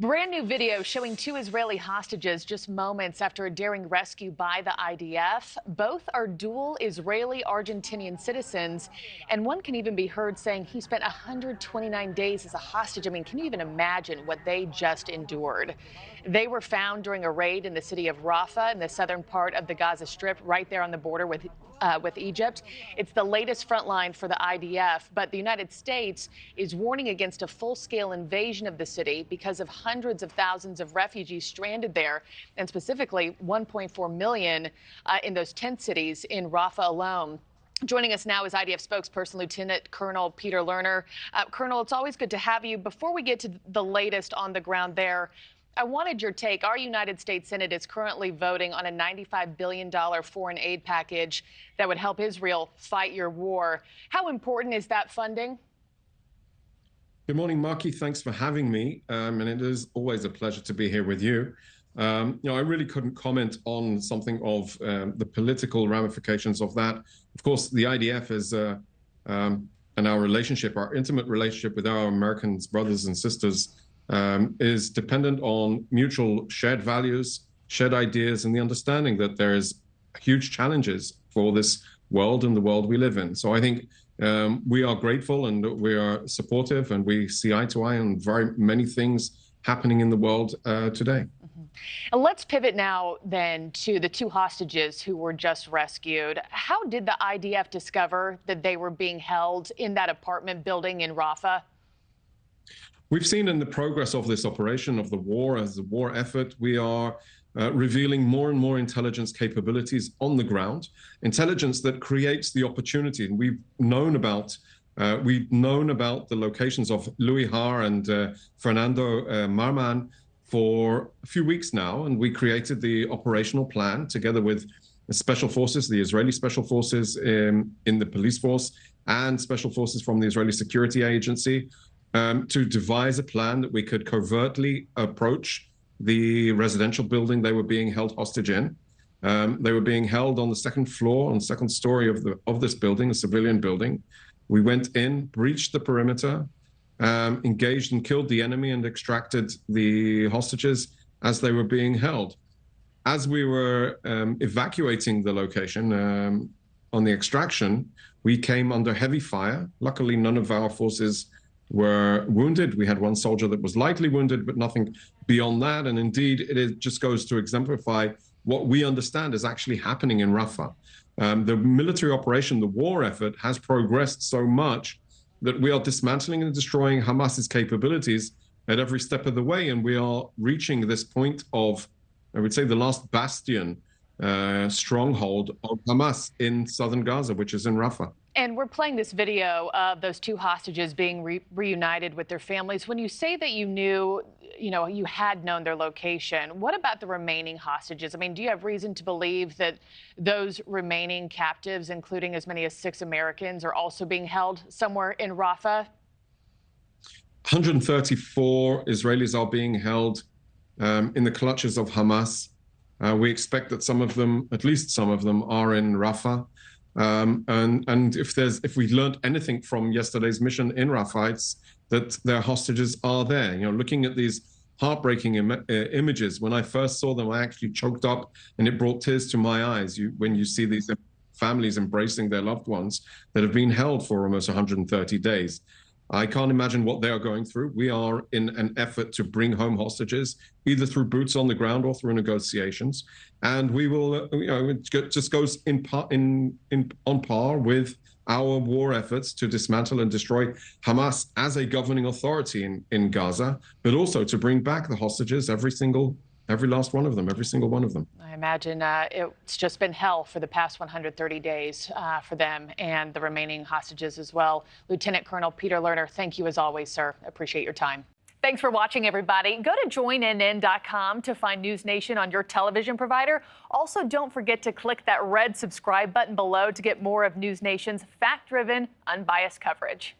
Brand new video showing two Israeli hostages just moments after a daring rescue by the IDF. Both are dual Israeli-Argentinian citizens, and one can even be heard saying he spent 129 days as a hostage. I mean, can you even imagine what they just endured? They were found during a raid in the city of Rafah in the southern part of the Gaza Strip, right there on the border with Egypt. It's the latest front line for the IDF, but the United States is warning against a full-scale invasion of the city because of hundreds of thousands of refugees stranded there, and specifically 1.4 million in those 10 cities in Rafah alone. Joining us now is IDF spokesperson Lieutenant Colonel Peter Lerner. Colonel, it's always good to have you. Before we get to the latest on the ground there, I wanted your take. Our United States Senate is currently voting on a $95 billion foreign aid package that would help Israel fight your war. How important is that funding? Good morning, Markie. Thanks for having me. And it is always a pleasure to be here with you. I really couldn't comment on something of the political ramifications of that. Of course, the IDF is and our relationship, our intimate relationship with our American brothers and sisters is dependent on mutual shared values, shared ideas, and the understanding that there is huge challenges for this world and the world we live in. So I think we are grateful and we are supportive, and we see eye to eye on very many things happening in the world today. And let's pivot now then to the two hostages who were just rescued. How did the IDF discover that they were being held in that apartment building in Rafah? We've seen in the progress of this operation, of the war, as a war effort, we are revealing more and more intelligence capabilities on the ground, intelligence that creates the opportunity. And we've known about the locations of Louis Har and Fernando Marman for a few weeks now, and we created the operational plan together with the special forces, the Israeli special forces in the police force, and special forces from the Israeli Security Agency, to devise a plan that we could covertly approach the residential building they were being held hostage in. They were being held on the second floor, on the second story of this building, a civilian building. We went in, breached the perimeter, engaged and killed the enemy, and extracted the hostages as they were being held. As we were evacuating the location on the extraction, we came under heavy fire. Luckily, none of our forces were wounded. We had one soldier that was lightly wounded, but nothing beyond that. And indeed, it just goes to exemplify what we understand is actually happening in Rafah. The military operation, the war effort, has progressed so much that we are dismantling and destroying Hamas's capabilities at every step of the way. And we are reaching this point of, I would say, the last bastion, stronghold of Hamas in southern Gaza, which is in Rafah. And we're playing this video of those two hostages being reunited with their families. When you say that you had known their location, what about the remaining hostages? I mean, do you have reason to believe that those remaining captives, including as many as 6 Americans, are also being held somewhere in Rafah? 134 Israelis are being held in the clutches of Hamas. We expect that some of them, at least some of them, are in Rafah. And if we learned anything from yesterday's mission in Rafah, it's that their hostages are there. Looking at these heartbreaking images, when I first saw them, I actually choked up, and it brought tears to my eyes. When you see these families embracing their loved ones that have been held for almost 130 days. I can't imagine what they are going through. We are in an effort to bring home hostages, either through boots on the ground or through negotiations. And we will, it just goes on par with our war efforts to dismantle and destroy Hamas as a governing authority in Gaza, but also to bring back the hostages, every last one of them, every single one of them. I imagine it's just been hell for the past 130 days for them and the remaining hostages as well. Lieutenant Colonel Peter Lerner, thank you as always, sir. Appreciate your time. Thanks for watching, everybody. Go to joinnn.com to find NewsNation on your television provider. Also, don't forget to click that red subscribe button below to get more of NewsNation's fact-driven, unbiased coverage.